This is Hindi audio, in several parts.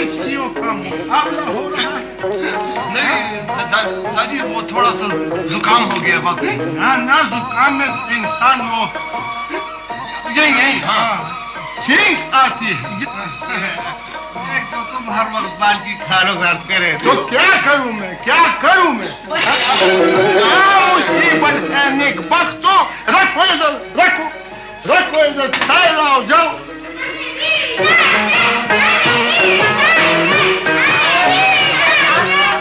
हिचकियों का मुकाबला हो रहा है। नहीं दादी, वो थोड़ा सा जुकाम हो गया बस। ना जुकाम में इंसान वो यही हाँ छींक आती है। तो तुम हर वक्त बाल की खालों दर्द करे तो क्या करूं मैं, क्या करूं मैं? मुसीबत है नेक बख्तो। रखो इधर, रखो इधर, चाय लाओ, जाओ।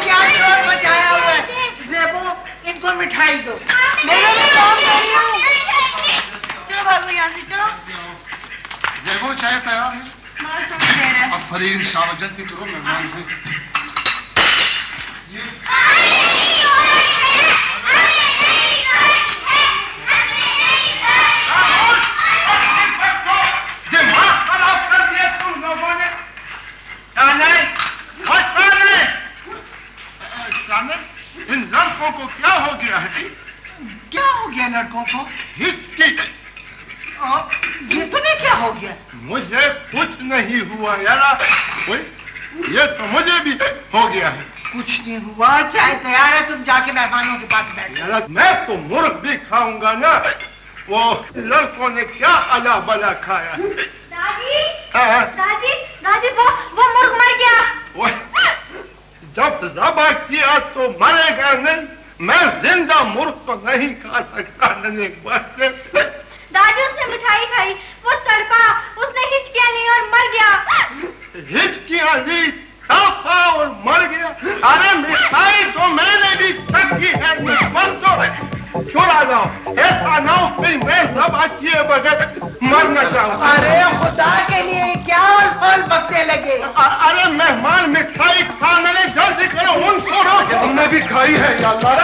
क्या शोर मचाया हुआ है? ज़ेबो, इनको मिठाई दो। मैं काम कर रही हूँ। चलो भागो यहाँ से, चलो। ज़ेबो, चाय तैयार है। अब फरीद शाम जल्दी करो, मेहमान हैं। दिमाग खराब कर दिया तुम लोगों ने। इन लड़कों को क्या हो गया है? क्या हो गया लड़कों को? हिचकी। ये तुम्हें क्या हो गया? मुझे कुछ नहीं हुआ यार। ये तो मुझे भी हो गया है। कुछ नहीं हुआ, चाय तैयार है, तुम जाके मेहमानों के पास बैठो। यार मैं तो मुर्ग भी खाऊंगा ना। वो लड़कों ने क्या अला बला खाया है? दादी, हाँ? दादी वो मुर्ग मर गया। जब ज़बह किया तो मरेगा नहीं। मैं जिंदा मुर्ग तो नहीं खा सकता नन्हे बच्चे। दादी उसने मिठाई खाई, वो तड़पा, उसने हिचकियां ली और मर गया। हिचकियां ली, तड़पा और मर गया। अरे मिठाई तो मैंने भी चखी है, चुरा लाओ। ऐसा ना हो कि मैं ज़बह किए बगैर मरना चाहूँ। अरे खुदा के लिए क्या फल बकते लगे? अरे मेहमान मिठाई खाने ले, जल्दी करो, उनको रोको। हमने भी खाई है या अल्लाह।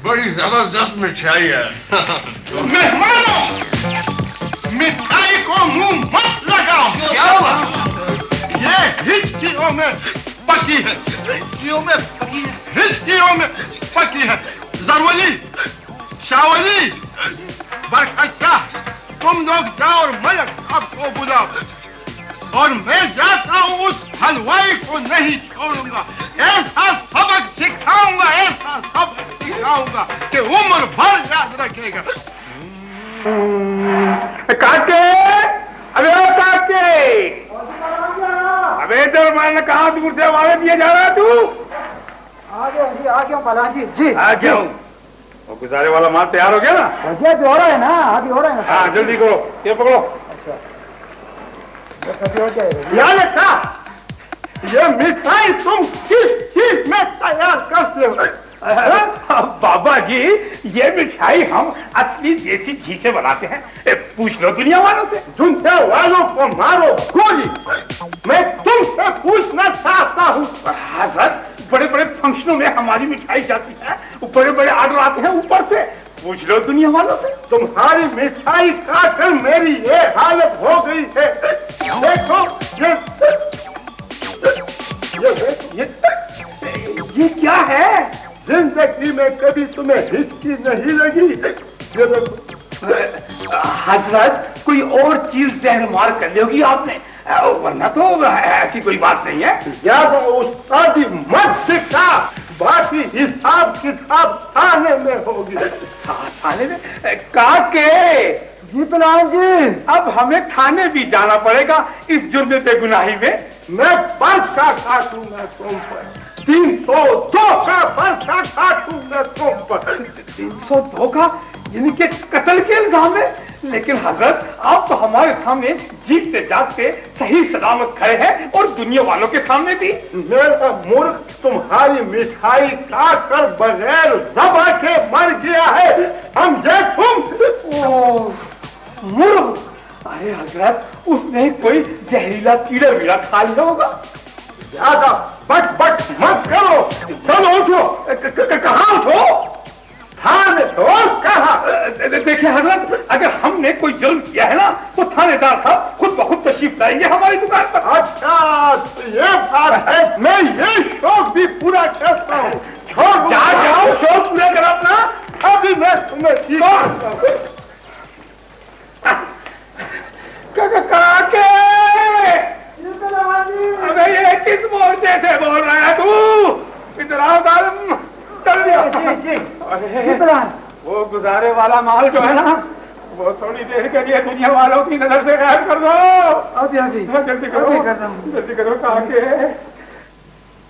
बड़ी जबरदस्त मिठाई है। मेहमानों, मिठाई को मुंह मत लगाओ। क्या हुआ? ये हिचकियों में पकी है। हिचकियों में पकी है? हिचकियों में पकी है। जरवली, शावली, बरकत, तुम लोग जाओ और मलक साहब को बुलाओ। और मैं जाता हूँ, उस हलवाई को नहीं छोड़ूंगा। ऐसा सबक सिखाऊंगा, ऐसा सबक सिखाऊंगा कि उम्र भर याद रखेगा। काके, अबे ओ काके, अबे इधर मैंने कहा दूर से आवाज़ दिया जा रहा है तू? आ गया बाला जी। आ जाऊं। वो गुजारे वाला माल तैयार हो गया ना? अभी हो रहा है ना, अभी हो रहा है ना। हाँ जल्दी करो, ये पकड़ो। अच्छा, याद रखा, ये मिठाई तुम किस चीज में तैयार करते हो? बाबा जी, ये मिठाई हम असली देसी घी से बनाते हैं। पूछ लो दुनिया वालों से। दुनिया वालों को मारो गोली। मैं तुमसे पूछना चाहता हूँ। हजरत, बड़े बड़े फंक्शनों में हमारी मिठाई जाती है, बड़े बड़े ऑर्डर आते हैं ऊपर से। पूछ लो दुनिया वालों से। तुम्हारी मिठाई खाकर मेरी ये हालत हो गई है। देखो ये क्या है? जिंदगी में कभी तुम्हें हिचकी नहीं लगी? ये देखो। हजरत, कोई और चीज जहर मार कर ली होगी आपने, वरना तो ऐसी कोई बात नहीं है। याद उस्तादी मत सिखा, बाकी हिसाब किताब थाने में होगी। थाने में? काके जी प्रधान जी, अब हमें थाने भी जाना पड़ेगा इस जुर्म पे गुनाही में। मैं पर्चा काटूंगा तुम पर। 302 का पर्चा काटूंगा तुम पर। 302 का? यानी कि कत्ल के इल्जाम है? लेकिन हजरत, आप तो हमारे सामने जीतते जागते सही सलामत खड़े हैं और दुनिया वालों के सामने भी। मेरा मूर्ख तुम्हारी मिठाई खाकर बगैर ज़बह के मर गया है। समझे तुम? मूर्ख! अरे हजरत, उसने कोई जहरीला कीड़ा वीड़ा खा लिया होगा। ज्यादा बट मत करो। चलो उठो। कहाँ उठो? थाने और कहा? देखिए हजरत, अगर हमने कोई जुर्म किया है ना, तो थानेदार साहब खुद ब खुद तशरीफ लाएंगे हमारी दुकान पर। अच्छा, तो ये बात है। मैं ये शौक भी पूरा करता हूँ। जाओ, शौक पूरा कर अपना। अभी मैं तुम्हें काके, अरे वो गुजारे वाला माल जो है ना, वो थोड़ी देर के लिए दुनिया वालों की नजर से गायब कर दो। अभी अभी जल्दी करो, जल्दी करो। कहाँ के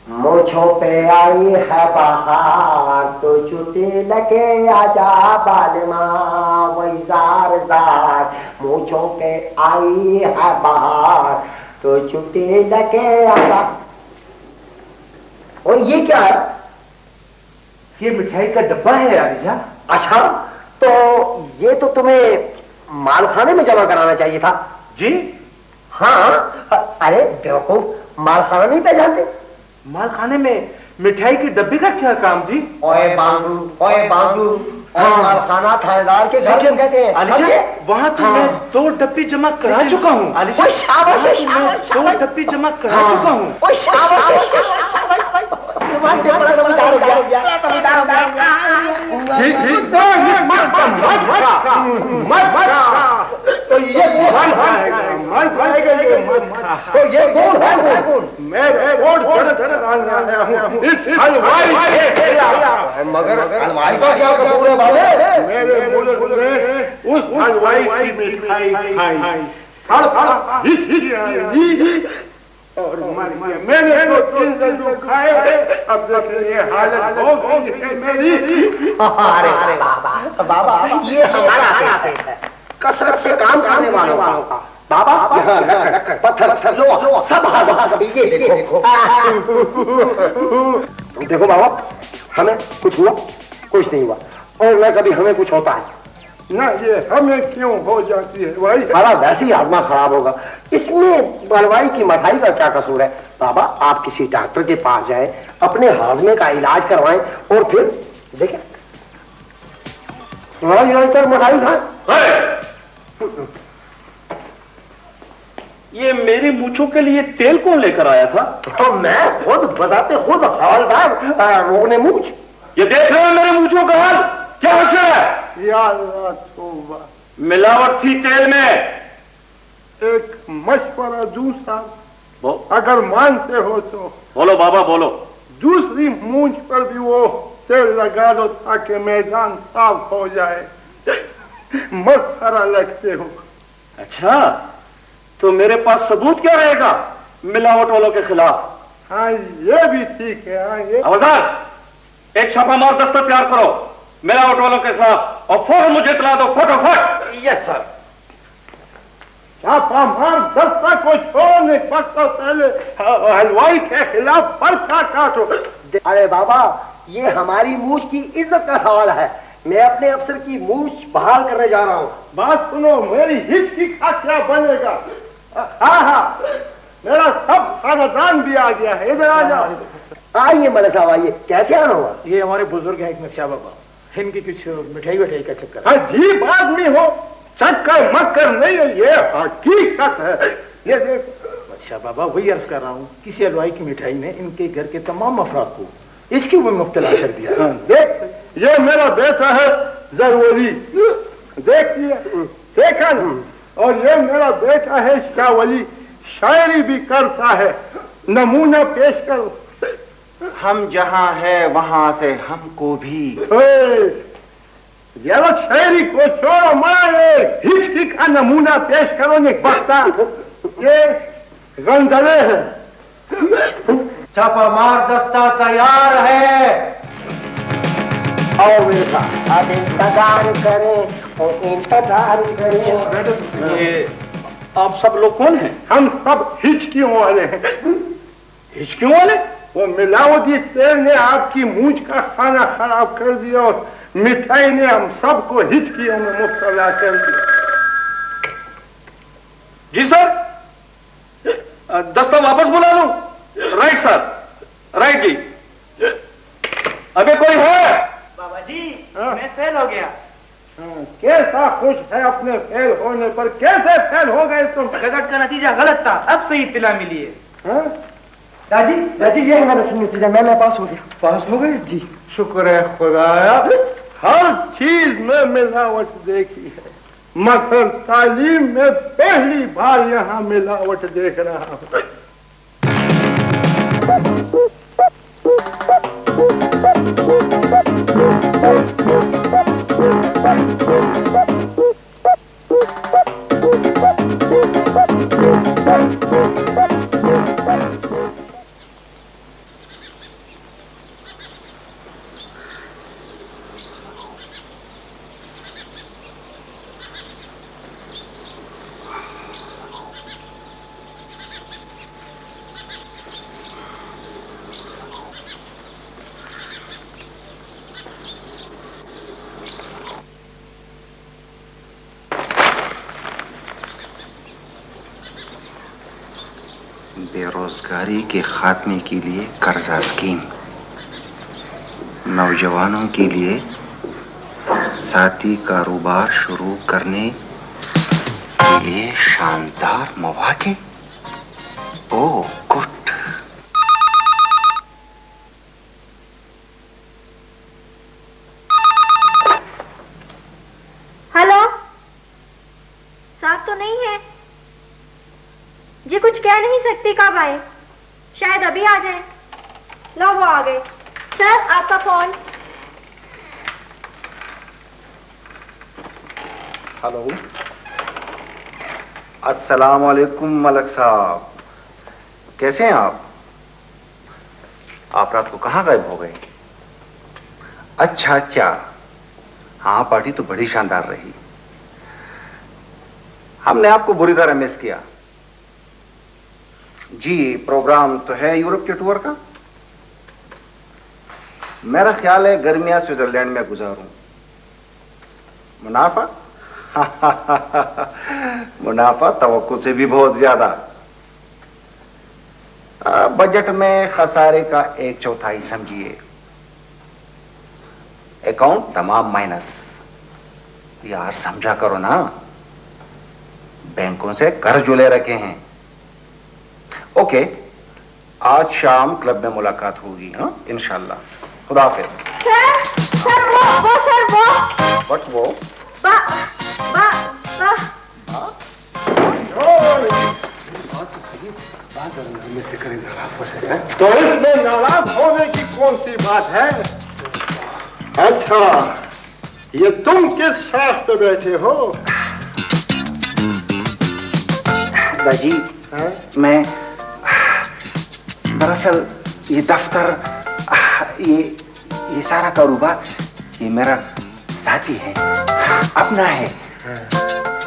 मूछों पे आई है बहार तो छुट्टी लगे आजा बालमा वही जार जार। मूछों पे आई है बहार तो छुट्टी लगे आजा। और ये क्या है? ये मिठाई का डब्बा है आरिजा। अच्छा, तो ये तो तुम्हें मालखाने में जमा कराना चाहिए था। जी हाँ, अरे बेवकूफ, मालखाना नहीं पहचानते? मालखाने में मिठाई के डब्बे का क्या काम जी? ओए बांगू, मालखाना थानेदार के घर क्यों कहते हैं? समझे? वहाँ तो मैं 2 डब्बी जमा करा चुका हूँ। ओए शाबाश, शाबाश, 2 डब्बी जमा करा चुका हूँ। ओए शाबाश, शाबाश। तो ये कौन है? मगर हलवाई का क्या कसूर है बाबे? मेरे उस हलवाई की मिठाई खाई और मर गया। मैंने तो 3 लड्डू खाए, अब देखिए हालत हो गई है मेरी। अरे बाबा, ये हमारा हालत है कसरत से काम करने वालों का। बाबा यहाँ लकड़ पत्थर लोहा सब ये देखो। देखो बाबा, हमें कुछ हुआ? कुछ नहीं हुआ। और मैं कभी हमें कुछ होता है ना, ये हमें क्यों हो जाती है भाई? हमारा वैसे ही आत्मा खराब होगा, इसमें हलवाई की मिठाई का क्या कसूर है? बाबा, आप किसी डॉक्टर के पास जाए, अपने हाजमे का इलाज करवाएं और फिर देखें इलाज कर मिठाई खाएं। ये मेरी मूछों के लिए तेल कौन लेकर आया था? तो मैं खुद बताते खुद हवलदार रोकने मूछ। ये देख रहे हो मेरे मूछों का हाल? क्या हर्षा है? या अल्लाह तौबा। मिलावट थी तेल में। एक मशवरा दूसरा, अगर मानते हो तो बोलो बाबा बोलो। दूसरी मूंछ पर भी वो तेल लगा दो ताकि मैदान साफ हो जाए। मसखरा लगते हो। अच्छा, तो मेरे पास सबूत क्या रहेगा मिलावट वालों के खिलाफ? हाँ, ये भी ठीक है। हाँ, ये हवलदार, एक छापामार दस्ता तैयार करो मिलावट वालों के खिलाफ और फौरन मुझे इतला दो फटाफट। Yes sir. छापामार दस्ता को छोड़ने वक्त तो पहले हलवाई के खिलाफ पर्चा काटो। अरे बाबा, ये हमारी मूछ की इज्जत का सवाल है। मैं अपने अफसर की मूछ बहाल करने जा रहा हूँ। बात सुनो, मेरी हिचकी का क्या बनेगा? हाँ, मेरा सब खानदान भी आ गया है। इधर आ जाओ। आइए मले साहब, आइए। कैसे आना हुआ? ये हमारे बुजुर्ग हैं एक नक्शा बाबा, इनकी कुछ मिठाई विठाई का चक्कर। अजीब आदमी हो, चक्कर मक्कर नहीं है, ये हकीकत है। ये देखो। अच्छा बाबा, वही अर्ज कर रहा हूँ, किसी हलवाई की मिठाई ने इनके घर के तमाम अफराद को इसके ऊपर मुब्तला कर दिया। देख, ये मेरा बेटा है जरूरी, देखिए, देखा ना? और ये मेरा बेटा है शावली, शायरी भी करता है। नमूना पेश करो। हम जहाँ है वहाँ से हमको भी। जरा शायरी को छोड़ो, मारे हिचकी का नमूना पेश करो। नहीं बकता, ये गंदले है। छापामार दस्ता तैयार है। और वैसा अब इंतजार करें और इंतजार करें। ये आप सब लोग कौन हैं? हम सब हिचकियों वाले हैं। हिचकियों वाले? वो मिलावटी तेल ने आपकी मूंछ का खाना खराब कर दिया और मिठाई ने हम सबको हिचकियों में मुब्तला कर दिया। जी सर, दस्ता वापस बुला लूं? राइट सर, राइट जी। अबे कोई है? बाबा जी, मैं फेल हो गया। कैसा खुश है अपने फेल होने पर? कैसे फेल हो गए तुम? रिजल्ट का नतीजा गलत था, अब सही इत्तला मिली है। राजी, ये हमारा नतीजा, मैं पास हो गया। पास हो गए जी? शुक्र है खुदाया, हर चीज में मिलावट देखी है, मगर तालीम में पहली बार यहाँ मिलावट देख रहा हूँ। बेरोजगारी के खात्मे के लिए कर्जा स्कीम, नौजवानों के लिए साथी कारोबार शुरू करने के लिए शानदार मौके। Oh good. हेलो, साथ तो नहीं है जी, कुछ कह नहीं सकती कब आए, शायद अभी आ जाए। लो वो आ गए। सर आपका फोन। हेलो, अस्सलाम वालेकुम मलक साहब, कैसे हैं आप? आप रात को कहाँ गायब हो गए? अच्छा अच्छा, हाँ पार्टी तो बड़ी शानदार रही। हमने आपको बुरी तरह मिस किया। जी, प्रोग्राम तो है यूरोप के टूर का। मेरा ख्याल है गर्मियां स्विट्जरलैंड में गुजारूं। मुनाफा मुनाफा तवक्को से भी बहुत ज्यादा। बजट में खसारे का 1/4 समझिए। अकाउंट तमाम माइनस। यार समझा करो ना, बैंकों से कर्ज ले रखे हैं। ओके, आज शाम क्लब में मुलाकात होगी। हाँ इंशाल्लाह। खुदा हाफिज। सर वो सर वो व्हाट वो? बा बा बा तो इसमें नाराज होने की कौन सी बात है? अच्छा, ये तुम किस शाख पे बैठे हो? दादी, मैं दरअसल ये दफ्तर, ये सारा कारोबार, ये मेरा साथी है, अपना है।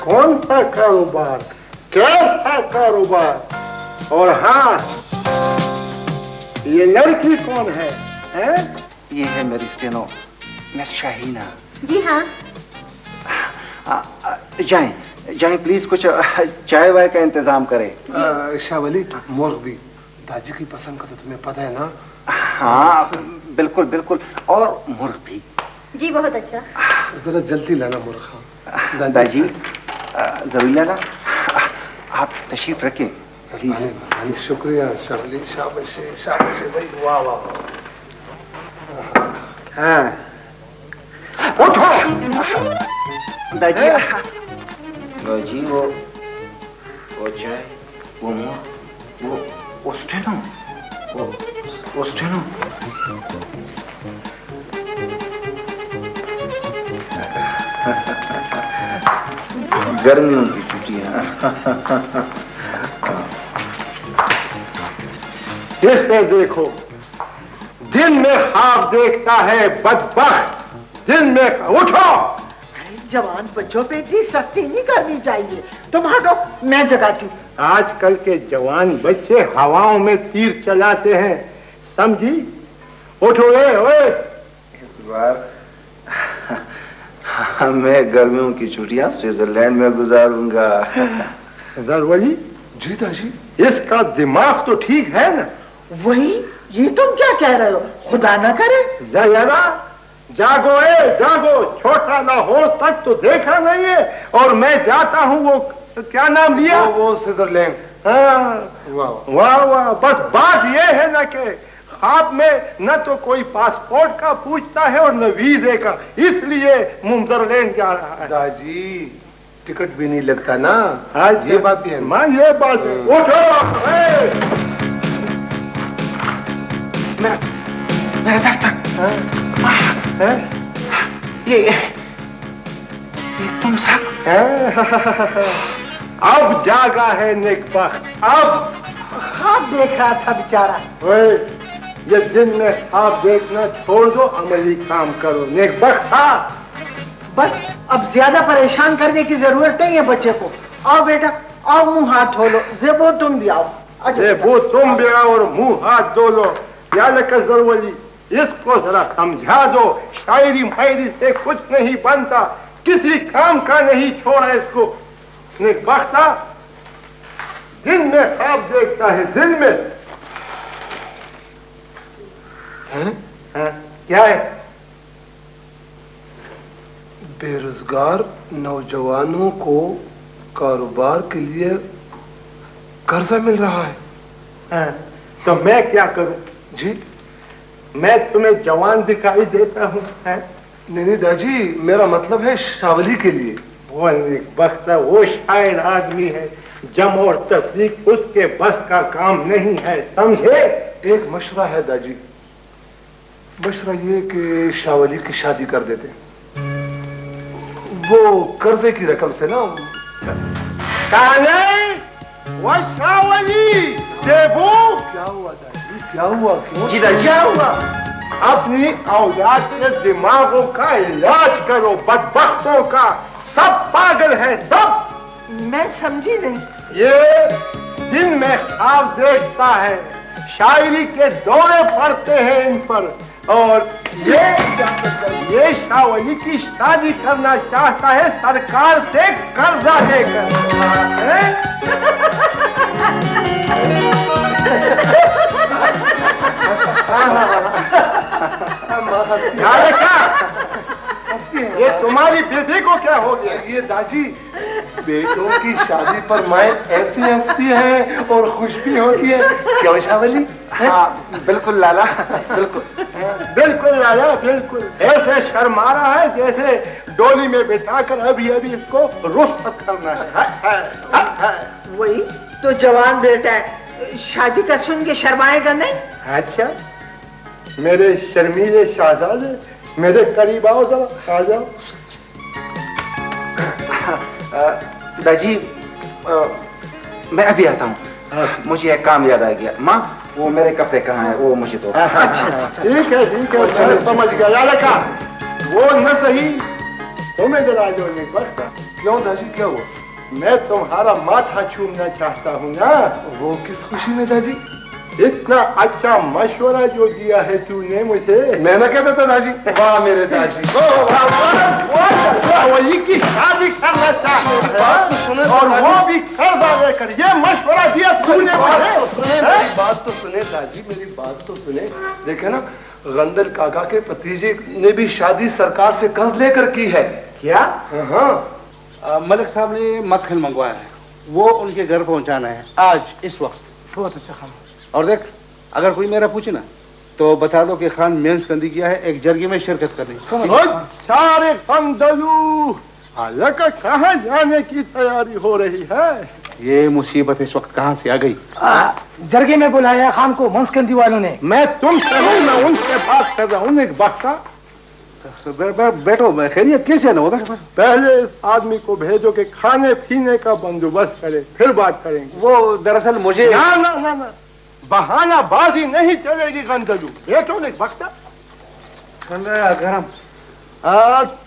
कौन सा कारोबार? कैसा कारोबार? और हाँ, ये लड़की कौन है? हैं? ये है मेरी स्टेनो, मिस शाहीना। जी हाँ। जाएं जाएं प्लीज, कुछ चाय वाय का इंतजाम करें। शावली, मुर्ग भी दादी की पसंद का तो तुम्हें पता है ना? हाँ बिल्कुल बिल्कुल, और मुर्ग भी। जी बहुत अच्छा। जरा जल्दी लाना मुर्ग। दादी जरूर लाना। आप तशरीफ रखें प्लीज। शुक्रिया शावली, शाबाश शाबाश भाई, वाह वाह। हाँ, उठो दादी। दादी वो चाय, वो मुर्ग, वो स्टेनो, वो स्टेनो। गर्मियों की छुट्टियां। इसे देखो, दिन में ख्वाब देखता है बदबख्त। दिन में उठो। जवान बच्चों पे इतनी सख्ती नहीं करनी चाहिए। तुम हटो, मैं जगाती हूँ। आजकल के जवान बच्चे हवाओं में तीर चलाते हैं, समझी? उठो ओए। इस बार मैं गर्मियों की छुट्टियां स्विट्जरलैंड में गुजारूंगा। जरवली जी दादी, इसका दिमाग तो ठीक है ना? वही, ये तुम क्या कह रहे हो? खुदा ना करे। जरा जागो जागो, छोटा लाहौर तक तो देखा नहीं है। और मैं जाता हूँ, वो क्या नाम लिया? वो स्विट्जरलैंड। हाँ, वाह वाह वाह। बस बात ये है ना कि ख्वाब में न तो कोई पासपोर्ट का पूछता है और न वीजे का, इसलिए स्विट्जरलैंड जा रहा है। दादी, टिकट भी नहीं लगता ना। आज ये बात भी है। माँ, ये बात है। उठो। मेरा दफ्तर। ये तुम सब अब जागा है नेकबख्त, अब ख्वाब देख रहा था बेचारा। ओए, ये दिन में ख्वाब देखना छोड़ दो, अमली काम करो। नेकबख्त था। बस अब ज्यादा परेशान करने की जरूरत नहीं है बच्चे को। आओ बेटा, आओ मुंह हाथ धो लो। ज़ेबो तुम भी आओ। ज़ेबो तुम भी आओ और मुंह हाथ धो लो। या लका ज़रवली, इसको जरा समझा दो, शायरी मायरी से कुछ नहीं बनता, किसी काम का नहीं छोड़ा इसको। नेकबख्ता दिन में ख्वाब देखता है, दिन में। हैं? क्या है? बेरोजगार नौजवानों को कारोबार के लिए कर्जा मिल रहा है। हैं? तो मैं क्या करूं? जी, मैं तुम्हें जवान दिखाई देता हूं? हैं? नहीं दादी, मेरा मतलब है शावली के लिए। वो नेकबख्ता वो शायर आदमी है, जम और तफरीक उसके बस का काम नहीं है, समझे? एक मशवरा है दादी, मशवरा ये कि शावली की शादी कर देते, वो कर्जे की रकम से ना। काले, वो शावली, देबू। क्या हुआ दादी, क्या हुआ? क्यों? जी दादी, क्या हुआ? अपनी औलाद के दिमागों का इलाज करो, बदबख्तों का। सब पागल है, सब। मैं समझी नहीं। ये दिन में ख्वाब देखता है, शायरी के दौरे पड़ते हैं इन पर, और ये शावली की शादी करना चाहता है सरकार से कर्जा लेकर। ये तुम्हारी बेबी को क्या हो गया? ये दादी, बेटों की शादी पर माए ऐसी हंसती है और खुश भी होती है, क्यों शावली? हाँ बिल्कुल लाला, बिल्कुल बिल्कुल लाला, बिल्कुल। ऐसे शर्मा रहा है जैसे डोली में बिठाकर अभी अभी इसको रुख्सत करना है। वही तो जवान बेटा है, शादी का सुन के शर्माएगा नहीं। अच्छा, मेरे शर्मीले शहजादे, मेरे करीब आओ, जरा आ जाओ। दादी, मैं अभी आता हूँ। मुझे एक काम याद आ गया। माँ, वो मेरे कपड़े कहाँ हैं, वो मुझे दो। अच्छा, ठीक है, ठीक है, चलो समझ गया। लालका, वो न सही, तुम्हें जरा जो नेकबख्ता। क्यों दादी, क्या हुआ? मैं तुम्हारा माथा चूमना चाहता हूँ ना। वो किस खुशी में दादी? इतना अच्छा मशवरा जो दिया है तूने मुझे। मैं ना कहता था दादी। वाह मेरे दादी, वही की शादी करना चाहता है और वो भी कर्जा लेकर। ये मशवरा दिया तूने मुझे। मेरी बात तो सुने दादी, मेरी बात तो सुने। देखे ना, गंदल काका के भतीजे ने भी शादी सरकार से कर्ज लेकर की है। क्या? हाँ, मलिक साहब ने मक्खन मंगवाया है, वो उनके घर पहुंचाना है आज इस वक्त। बहुत अच्छा खाना। और देख, अगर कोई मेरा पूछे ना तो बता दो कि खान मेंस कंदी किया है, एक जरगे में शिरकत करनी। सारे कंदलू, हालांकि कहाँ जाने की तैयारी हो रही है? ये मुसीबत इस वक्त कहाँ से आ गई? जरगे में बुलाया खान को मंसकंदी वालों ने। मैं तुमसे नहीं, मैं उनसे बात कर रहा हूँ। नेकबख्ता, बैठो, मैं खैरियत कैसे है ना? पहले इस आदमी को भेजो कि खाने पीने का बंदोबस्त करे, फिर बात करेंगे। वो दरअसल मुझे ना ना ना ना, बहाना बाजी नहीं चलेगी। गंदलू, बैठो नेकबख्ता। ठंडा या गरम?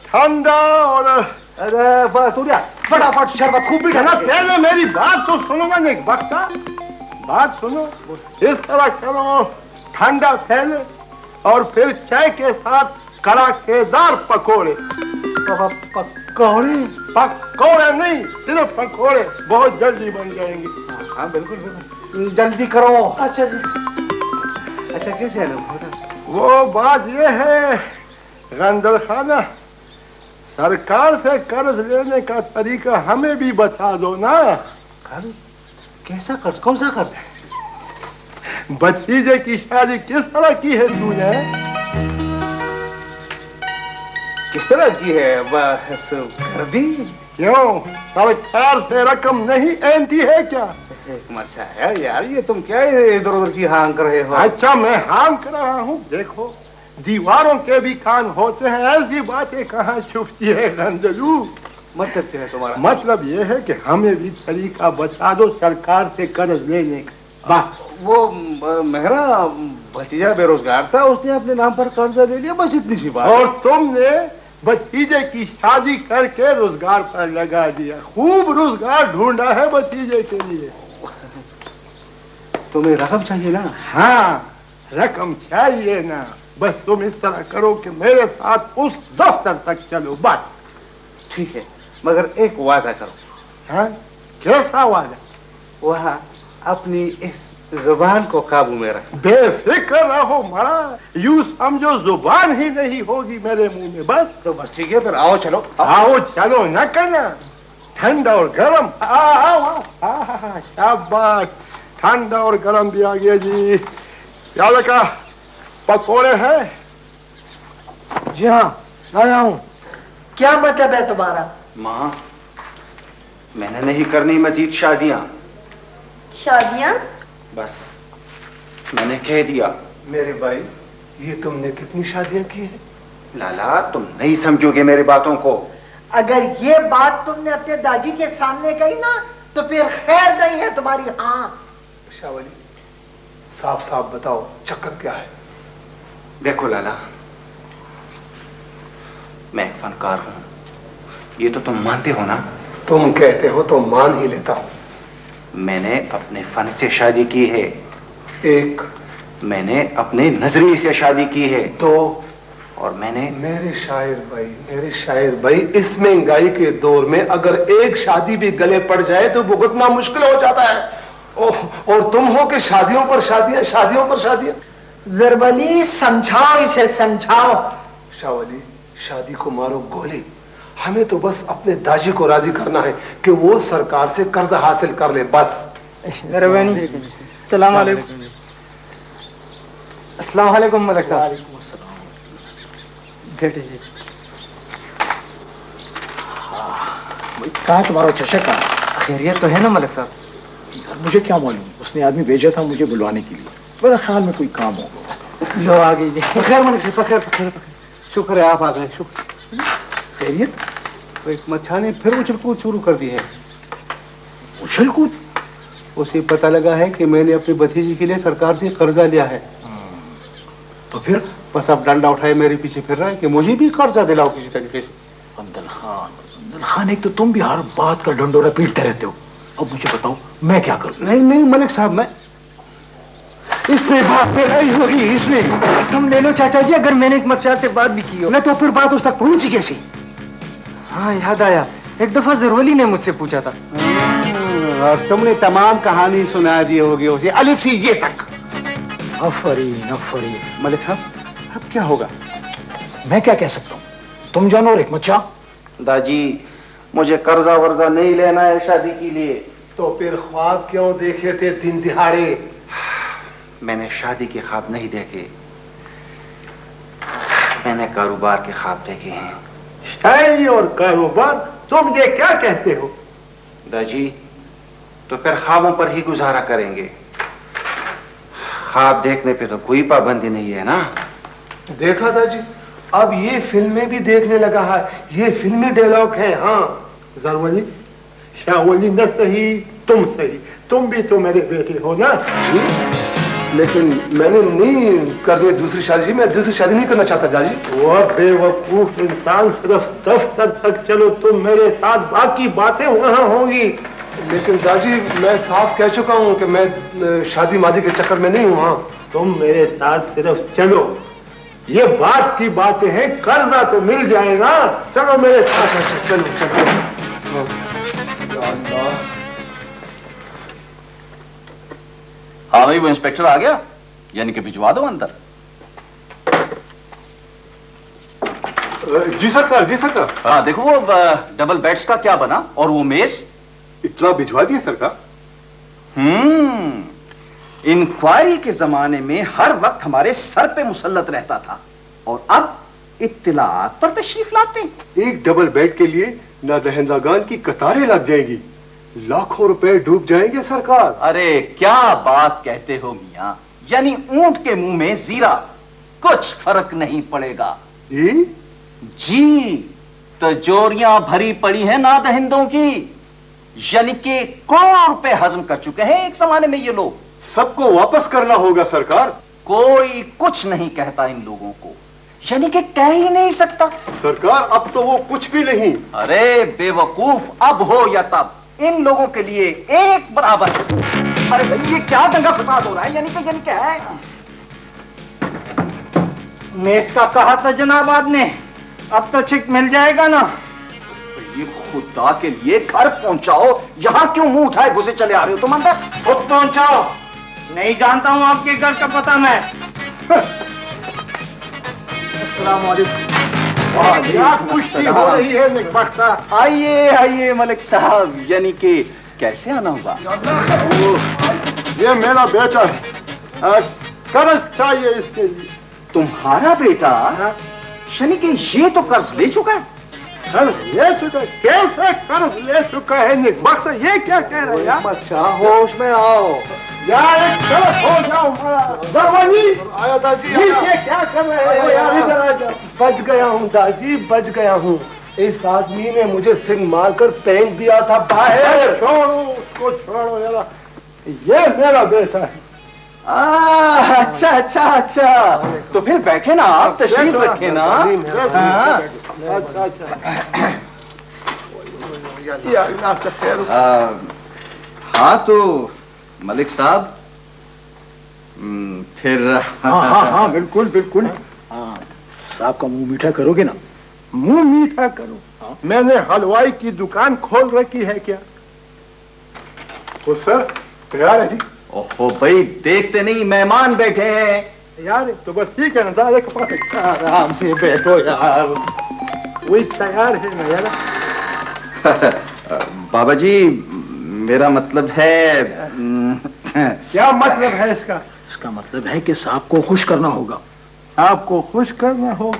ठंडा। और फटाफट शरबत खूब ना, पहले मेरी बात तो सुनोगा नेकबख्ता, बात सुनो। इस तरह करो, ठंडा फैले और फिर चाय के साथ कड़ाकेदार पकोड़े। पकौड़े? पकोड़े नहीं, सिर्फ पकोड़े, बहुत जल्दी बन जाएंगे। हाँ बिल्कुल बिल्कुल, जल्दी करो। अच्छा जी। अच्छा, कैसे है ना? वो बात ये है गंदल खाना, सरकार से कर्ज लेने का तरीका हमें भी बता दो ना। कर्ज? कैसा कर्ज? कौन सा कर्ज? भतीजे की शादी किस तरह की है तूने? किस तरह की है? बस कर दी। क्यों, सरकार से रकम नहीं ऐंठी है क्या? मचा है यार, ये तुम क्या इधर उधर की हाँक रहे हो? अच्छा, मैं हाँक रहा हूँ। देखो, दीवारों के भी कान होते हैं, ऐसी बातें कहाँ छुपती है गंदलू। मतलब क्या है तुम्हारा? मतलब ये है कि हमें भी तरीका बता दो सरकार से कर्ज लेने का। बस वो मेरा भतीजा बेरोजगार था, उसने अपने नाम पर कर्जा ले लिया, बस इतनी सी बात। और तुमने भतीजे की शादी करके रोजगार पर लगा दिया। खूब रोजगार ढूंढा है भतीजे के लिए। तुम्हें रकम चाहिए ना? हाँ रकम चाहिए ना। बस तुम इस तरह करो कि मेरे साथ उस दफ्तर तक चलो बस। ठीक है, मगर एक वादा करो। हाँ कैसा वादा? वहाँ अपनी इस जुबान को काबू में रख। बेफिक्र रहो मरा, यूं समझो जुबान ही नहीं होगी मेरे मुंह में। बस तो बस ठीक है, फिर आओ चलो। आओ चलो न करना, ठंडा और गर्म। आओ शाबाश, ठंडा और गर्म भी आ गया जी। क्या लगा पकोड़े हैं? जी हाँ लाया हूँ। क्या मतलब है तुम्हारा? माँ मैंने नहीं करनी मजीद शादियां। शादियाँ? बस मैंने कह दिया। मेरे भाई ये तुमने कितनी शादियां की हैं? लाला तुम नहीं समझोगे मेरी बातों को। अगर ये बात तुमने अपने दादी के सामने कही ना तो फिर खैर नहीं है तुम्हारी। हाँ शावली साफ साफ बताओ चक्कर क्या है? देखो लाला, मैं एक फनकार हूं, ये तो तुम मानते हो ना? तुम कहते हो तो मान ही लेता हूं। मैंने अपने फन से शादी की है। एक मैंने अपने नजरिए से शादी की है। दो और मैंने मेरे शायर भाई इस महंगाई के दौर में अगर एक शादी भी गले पड़ जाए तो भुगतना मुश्किल हो जाता है। और तुम हो कि शादियों पर शादियां, शादियों पर शादियां। जरबली समझाओ इसे, समझाओ। शावली शादी को मारो गोली, हमें तो बस अपने दाजी को राजी करना है कि वो सरकार से कर्ज हासिल कर ले बस। सलाम अलैकुम। अस्सलाम वालेकुम मलिक साहब। बैठे जी। कहाँ तुम्हारा चचा का? खैरियत तो है ना मलिक साहब? मुझे क्या मालूम, उसने आदमी भेजा था मुझे बुलवाने के लिए। मेरा ख्याल में कोई काम होगा। लो आ गई जी। पखैर मलिक साहब, पखैर। शुक्र है आप आ गए। शुक्र। खैरियत? तो एक मच्छा ने फिर उछल कूद शुरू कर दी है। उछल कूद? उसे पता लगा है कि मैंने अपनी भतीजी के लिए सरकार से कर्जा लिया है। तो फिर? बस अब डंडा उठाए मेरे पीछे फिर रहा है कि मुझे भी कर्जा दिलाओ किसी तरीके से। बंदल खान, एक तो तुम भी हर बात का डंडोरा पीटते रहते हो। अब मुझे बताओ मैं क्या करूं? नहीं मलिक साहब, मैं इसने बात पे नहीं होगी। इसने कसम ले लो चाचा जी, अगर मैंने एक मच्छा से बात भी की हो। नहीं तो फिर बात उस तक पहुंची कैसी? हाँ याद आया, एक दफा जरवली ने मुझसे पूछा था। और तुमने तमाम कहानी सुना दी होगी उसे, अलिफ से ये तक। अफरीन। मलिक साहब अब क्या होगा? मैं क्या कह सकता हूँ, तुम जानो। और एक मच्छा, दाजी मुझे कर्जा वर्जा नहीं लेना है शादी के लिए। तो फिर ख्वाब क्यों देखे थे दिन दिहाड़े? मैंने शादी के ख्वाब नहीं देखे, मैंने कारोबार के ख्वाब देखे हैं। शायरी और कारोबार, तुम ये क्या कहते हो? दाजी तो फिर ख्वाबों पर ही गुजारा करेंगे। ख्वाब देखने पे तो कोई पाबंदी नहीं है ना। देखा दाजी, अब ये फिल्में भी देखने लगा है, ये फिल्मी डायलॉग है। हाँ जरवली, शाहवली न सही तुम सही, तुम भी तो मेरे बेटे हो ना। जी लेकिन मैंने नहीं करनी दूसरी शादी। मैं दूसरी शादी नहीं करना चाहता दादी। वो बेवकूफ इंसान, सिर्फ दफ्तर तक चलो, तुम मेरे साथ बाकी बातें वहां होंगी। लेकिन दादी मैं साफ कह चुका हूँ कि मैं शादी मादी के चक्कर में नहीं हूँ। हाँ तुम मेरे साथ सिर्फ चलो, ये बात की बातें हैं, कर्जा तो मिल जाएगा। चलो मेरे साथ। चलो। हाँ भाई, वो इंस्पेक्टर आ गया, यानी कि भिजवा दो अंदर। जी सरकार, जी सरकार। हाँ देखो वो डबल बेड्स का क्या बना, और वो मेज इतना भिजवा दिए सरकार। इंक्वायरी के जमाने में हर वक्त हमारे सर पे मुसल्लत रहता था, और अब इत्तिलात पर तशरीफ लाते हैं। एक डबल बेड के लिए ना दहंदागान की कतारें लग जाएगी, लाखों रुपए डूब जाएंगे सरकार। अरे क्या बात कहते हो मियां, यानी ऊंट के मुंह में जीरा। कुछ फर्क नहीं पड़ेगा। जी? तिजोरियां भरी पड़ी हैं नादहिंदों की, यानी कि करोड़ों रुपए हजम कर चुके हैं एक जमाने में ये लोग। सबको वापस करना होगा सरकार। कोई कुछ नहीं कहता इन लोगों को, यानी कि कह ही नहीं सकता। सरकार अब तो वो कुछ भी नहीं। अरे बेवकूफ, अब हो या तब इन लोगों के लिए एक बराबर है। अरे भाई ये क्या दंगा फसाद हो रहा है, यानी क्या है? मेज का कहा था जनाब आपने, अब तो चिक मिल जाएगा ना? ये खुदा के लिए घर पहुंचाओ, यहां क्यों मुंह उठाए घुसे चले आ रहे हो तुम अंदर? खुद पहुंचाओ, नहीं जानता हूं आपके घर का पता मैं। अस्सलाम वालेकुम। क्या कुश्ती हो रही है नेकबख्ता? आइए आइए मलिक साहब, यानी कि कैसे आना हुआ? ये मेरा बेटा है, कर्ज चाहिए इसके लिए। तुम्हारा बेटा? यानी कि ये तो कर्ज ले चुका है। कर्ज ले चुका है? कैसे कर्ज ले चुका है नेकबख्ता? ये क्या कह रहे हैं यार? अच्छा होश में आओ यार, एक तरफ हो जाओ। दरवाजी आया दाजी। ये क्या कर रहे हो यार? इधर आ जाओ। बच गया हूँ दाजी, बच गया हूँ। इस आदमी ने मुझे सिंह मारकर फेंक दिया था बाहर। छोड़ो उसको, छोड़ो जरा। ये मेरा बेटा है। अच्छा अच्छा अच्छा, तो फिर बैठे ना आप, तशरीफ रखे ना। हाँ। हाँ तो मलिक साहब, फिर हाँ बिल्कुल बिल्कुल। साहब का मुंह मीठा करोगे ना? मुंह मीठा करो? मैंने हलवाई की दुकान खोल रखी है क्या? तो सर तैयार है जी। ओहो भाई, देखते नहीं मेहमान बैठे हैं यार। तो बस ठीक है ना, दादा के पास आराम से बैठो यार। वही तैयार है ना यार। बाबा जी, मेरा मतलब है क्या मतलब है इसका? इसका मतलब है कि साहब को खुश करना होगा। आपको खुश करना होगा?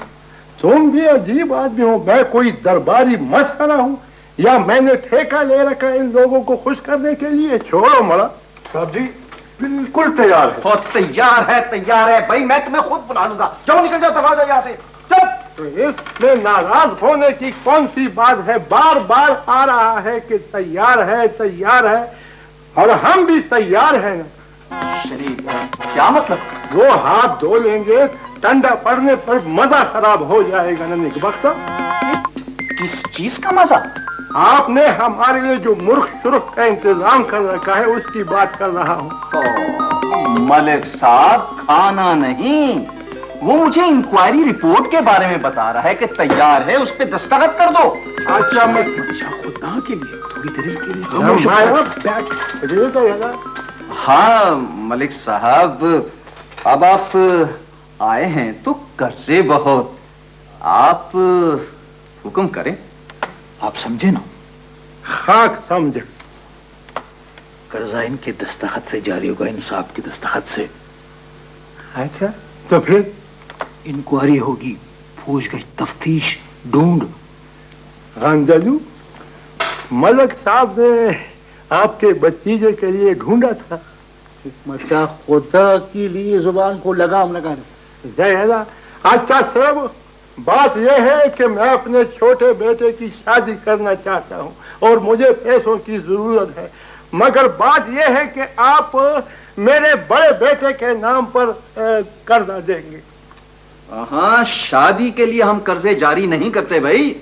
तुम भी अजीब आदमी हो। मैं कोई दरबारी मसखरा हूँ या मैंने ठेका ले रखा है इन लोगों को खुश करने के लिए? छोड़ो मरा। साहब जी बिल्कुल तैयार है। बहुत तैयार है भाई, मैं तुम्हें खुद बुला लूंगा। जाओ निकल जाओ, दबा जाओ यहाँ से। चल। तो इसमें नाराज होने की कौन सी बात है? बार बार आ रहा है कि तैयार है तैयार है, और हम भी तैयार हैं ना। शरीफ, क्या मतलब? वो हाथ धो लेंगे, ठंडा पड़ने पर मजा खराब हो जाएगा ना नेकबख्ता। किस चीज का मजा? आपने हमारे लिए जो मुर्ख सुर्ख का इंतजाम कर रखा है उसकी बात कर रहा हूँ। मलिक साहब, खाना नहीं, वो मुझे इंक्वायरी रिपोर्ट के बारे में बता रहा है कि तैयार है, उस पे दस्तखत कर दो। अच्छा मत खुदा के लिए, थोड़ी देर के लिए हाँ मलिक साहब, अब आप आए हैं तो कर्जे बहुत, आप हुक्म करें। आप समझे ना? खाक समझे। कर्जा इनके दस्तखत से जारी होगा, इन साहब के दस्तखत से। अच्छा तो फिर इंक्वायरी होगी, पूछगछ, तफ्तीश, ढूंढ। गंजलू, मलक साहब ने आपके भतीजे के लिए ढूंढा था। मचा खुदा के लिए जुबान को लगाम लगा दे। जय। अच्छा साहब, बात यह है कि मैं अपने छोटे बेटे की शादी करना चाहता हूँ और मुझे पैसों की जरूरत है, मगर बात यह है कि आप मेरे बड़े बेटे के नाम पर कर्जा देंगे। हाँ, शादी के लिए हम कर्जे जारी नहीं करते भाई।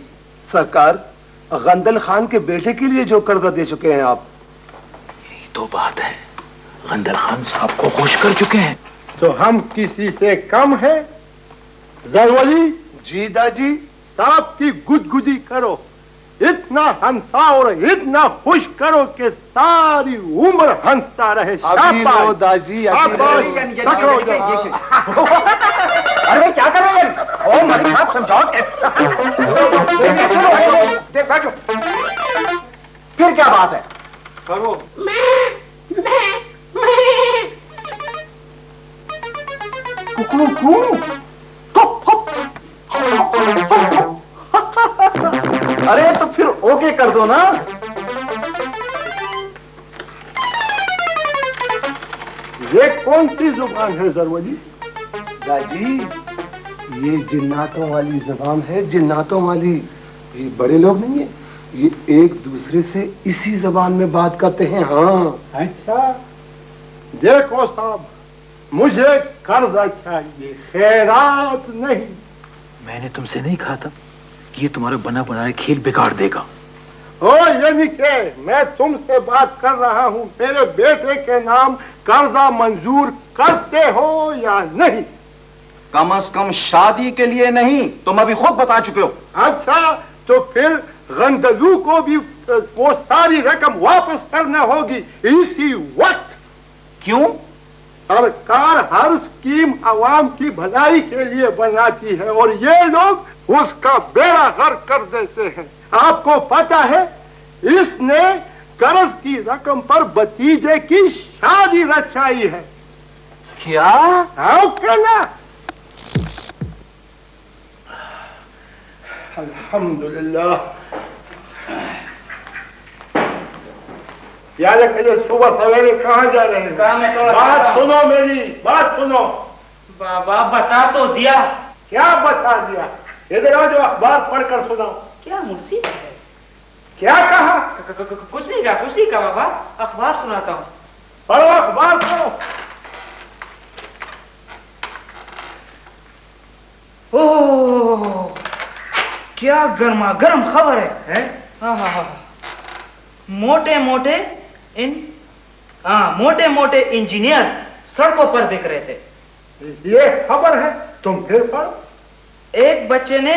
सरकार, गंदल खान के बेटे के लिए जो कर्जा दे चुके हैं आप। यही तो बात है, गंदल खान साहब को खुश कर चुके हैं। तो हम किसी से कम है? जरवली जी दादी। साहब की गुदगुदी करो, इतना हंसा और इतना खुश करो कि सारी उम्र हंसता रहे। शाबाश दादी, अरे क्या कर रहे हैं? ओ मलिक साहब, समझाओ कैसे बैठो। फिर क्या बात है? करो। अरे तो फिर ओके कर दो ना। ये कौन सी जुबान है जरवली? दादी, ये जिन्नातों वाली जबान है, जिन्नातों वाली। ये बड़े लोग नहीं है, ये एक दूसरे से इसी जबान में बात करते हैं। हाँ अच्छा, देखो साहब, मुझे कर्जा चाहिए, खैरात नहीं। मैंने तुमसे नहीं कहा था कि ये तुम्हारा बना बनाया खेल बिगाड़ देगा। ओ यानी के मैं तुमसे बात कर रहा हूँ, मेरे बेटे के नाम कर्जा मंजूर करते हो या नहीं? कम से कम शादी के लिए नहीं, तुम अभी खुद बता चुके हो। अच्छा, तो फिर गंदलू को भी वो सारी रकम वापस करना होगी इसी वक्त। क्यों? सरकार हर स्कीम आवाम की भलाई के लिए बनाती है और ये लोग उसका बेड़ा गर्क कर देते हैं। आपको पता है, इसने कर्ज की रकम पर भतीजे की शादी रचाई है। क्या? आओ कहना। अल्हम्दुलिल्लाह। याद रखिए, सुबह सवेरे कहाँ जा रहे हैं? बात सुनो, मेरी बात सुनो। बाबा बता तो दिया। क्या बता दिया? इधर आओ, जो अखबार पढ़कर सुनाओ। क्या मुसीबत है? क्या कहा? कुछ नहीं कहा, कुछ नहीं कहा बाबा, अखबार सुनाता हूँ। पढ़ो, अखबार पढ़ो। ओह, क्या गर्मा गर्म खबर है? हाँ हाँ हाँ, मोटे मोटे इंजीनियर सड़कों पर बिक रहे थे। ये खबर है, तुम फिर पढ़ो। एक बच्चे ने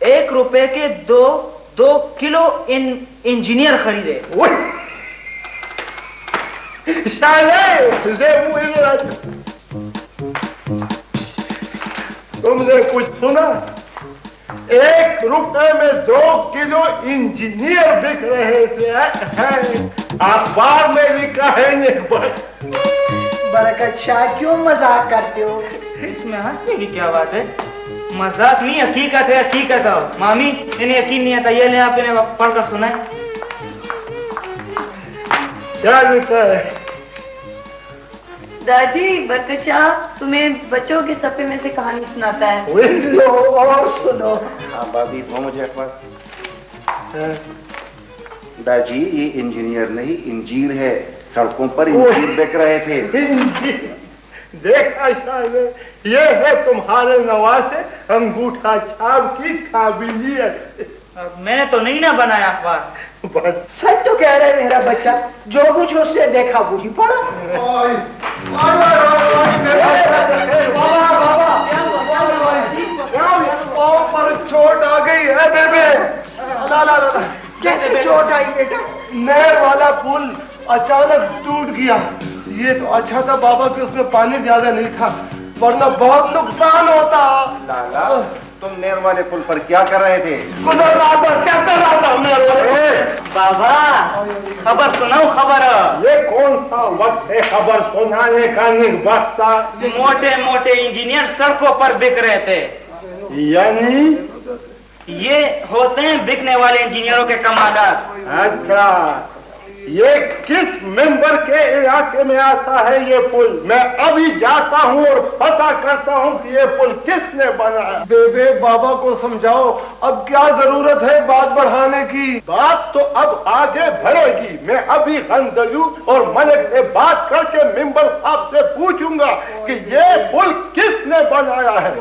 1 रुपए के 2 किलो इंजीनियर खरीदे। तुमने कुछ सुना? 1 रुपए में 2 किलो इंजीनियर बिक रहे थे। अखबार में लिखा है। बरकत शाह, क्यों मजाक करते हो? इसमें हंसने की क्या बात है? मजाक नहीं, हकीकत है, हकीकत है। मामी, इन्हें यकीन नहीं आता, ये ले आप इन्हें पढ़कर सुनाए। क्या लिखा है? दादी, बरकत शाह तुम्हें बच्चों के सफे में से कहानी सुनाता है। लो और सुनो। हाँ भाभी, वो मुझे अखबार। दादी, ये इंजीनियर नहीं, इंजीर है। सड़कों पर इंजीर बिक रहे थे। देखा साहब, ये है तुम्हारे नवासे अंगूठा छाप की काबिलियत। मैंने तो नहीं ना बनाया अखबार। बस सच तो कह रहे मेरा बच्चा, जो कुछ उससे देखा वही पढ़ा। पाँव पर चोट आ गई है बेबे। ला ला ला। कैसे चोट आई बेटा? नहर वाला पुल अचानक टूट गया। ये तो अच्छा था बाबा कि उसमें पानी ज्यादा नहीं था, वरना बहुत नुकसान होता। लाला, तुम नहर वाले पुल पर क्या कर रहे थे? गुजर रहा था। क्या कर रहा था नहर वाले? बाबा, खबर सुनाओ, खबर। ये कौन सा वक्त है खबर सुनाने का? वक्त था। मोटे मोटे इंजीनियर सड़कों पर बिक रहे थे। यानी ये होते हैं बिकने वाले इंजीनियरों के कमांडर। अच्छा, ये किस मेंबर के इलाके में आता है ये पुल? मैं अभी जाता हूँ और पता करता हूँ कि ये पुल किसने बनाया। बेबे, बाबा को समझाओ, अब क्या जरूरत है बात बढ़ाने की? बात तो अब आगे बढ़ेगी। मैं अभी गंदलू और मलिक से बात करके मेंबर साहब से पूछूंगा कि ये पुल किसने बनाया है।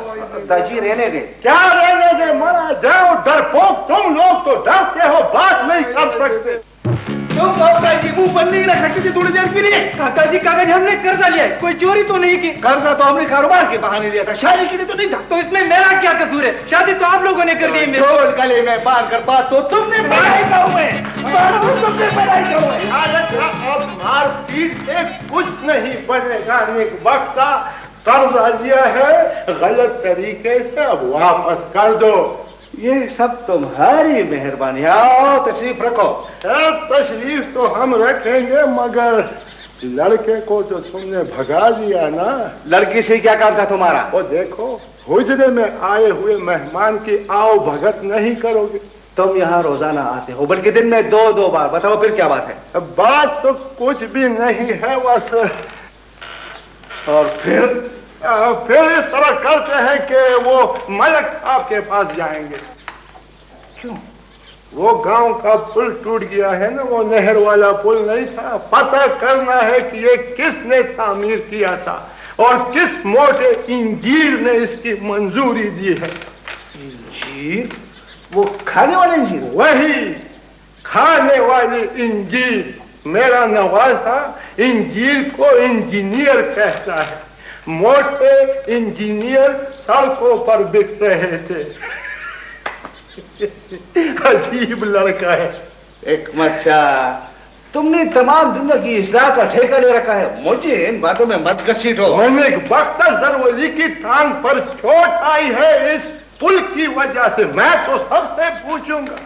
दादी, रहने दे। क्या रहने दे? मरा जाओ डरपोक, तुम लोग तो डरते हो, बात नहीं कर सकते। तुम काका जी मुंह बंद नहीं रख सकते थे थोड़ी देर के लिए? काका जी, कागज हमने कर्जा लिया है, कोई चोरी तो नहीं की। कर्जा तो हमने कारोबार के बहाने लिया था, शादी के लिए तो नहीं था। तो इसमें मेरा क्या कसूर है? शादी तो आप लोगों ने कर दी। ढोल गले में बांध कर बात तो तुमने बनाई का हुए। तुमने बनाई का हुए। अब मारपीट से कुछ नहीं बनेगा। वक्ता कर्जा लिया है गलत तरीके से, अब वापस कर दो। ये सब तुम्हारी मेहरबानी। आओ तशरीफ रखो। तशरीफ तो हम रखेंगे, मगर लड़के को तो तुमने भगा दिया ना। लड़की से क्या काम था तुम्हारा? वो देखो, हुजरे में आए हुए मेहमान की आओ भगत नहीं करोगे। तुम यहाँ रोजाना आते हो, बल्कि दिन में 2 बार। बताओ फिर क्या बात है? बात तो कुछ भी नहीं है बस। और फिर फिर इस तरह करते हैं कि वो मलक साहब के पास जाएंगे। क्यों? वो गांव का पुल टूट गया है ना, वो नहर वाला पुल नहीं था, पता करना है कि ये किसने तामीर किया था और किस मोटे इंजीर ने इसकी मंजूरी दी है। इंजीर? वो खाने वाले इंजीर? वही खाने वाली इंजीर। मेरा नवासा इंजीर को इंजीनियर कहता है। मोटे इंजीनियर सड़कों पर बिक रहे थे। अजीब लड़का है। एक मच्छा, तुमने तमाम दुनिया की इस्लाह का ठेका ले रखा है, मुझे इन बातों में मत घसीटो। मैंने एक वक्त जरवली की टांग पर चोट आई है इस पुल की वजह से। मैं तो सबसे पूछूंगा,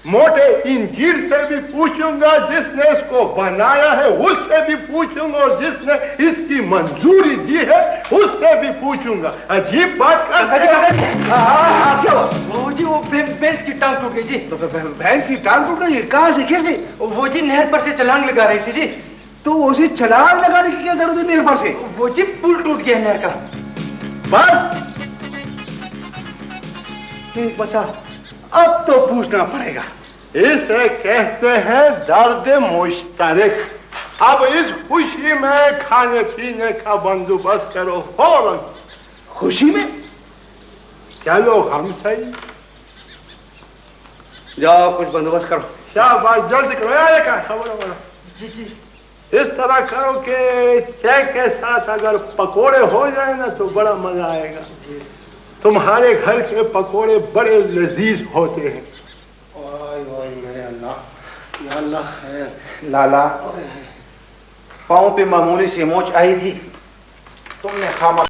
मोटे इंजीर से भी पूछूंगा, जिसने इसको बनाया है उससे भी पूछूंगा, और जिसने इसकी मंजूरी दी है उससे भी पूछूंगा। अजीब बात कर। क्या हुआ? वो जी वो भैंस की टांग टूट गई जी। भैंस की टांग टूट गई? कहाँ से, किसने? वो जी नहर पर से छलांग लगा रही थी जी। तो उसे छलांग लगाने की क्या जरूरत है नहर पर से? वो जी पुल टूट गया नहर का। बस ठीक बचा, अब तो पूछना पड़ेगा। इसे कहते हैं दर्द मुश्तरक। अब इस खुशी में खाने पीने का बंदोबस्त करो फौरन। खुशी में? चलो हम सही। जाओ कुछ बंदोबस्त करो। शाबाश, जल्दी करो। यार क्या खबर? जी जी। इस तरह करो कि चाय के साथ अगर पकोड़े हो जाए ना तो बड़ा मजा आएगा। तुम्हारे घर के पकोड़े बड़े लजीज होते हैं। ओए ओए मेरे अल्लाह, या अल्लाह खैर। लाला, पाँव पे मामूली सी मोच आई थी, तुमने खामा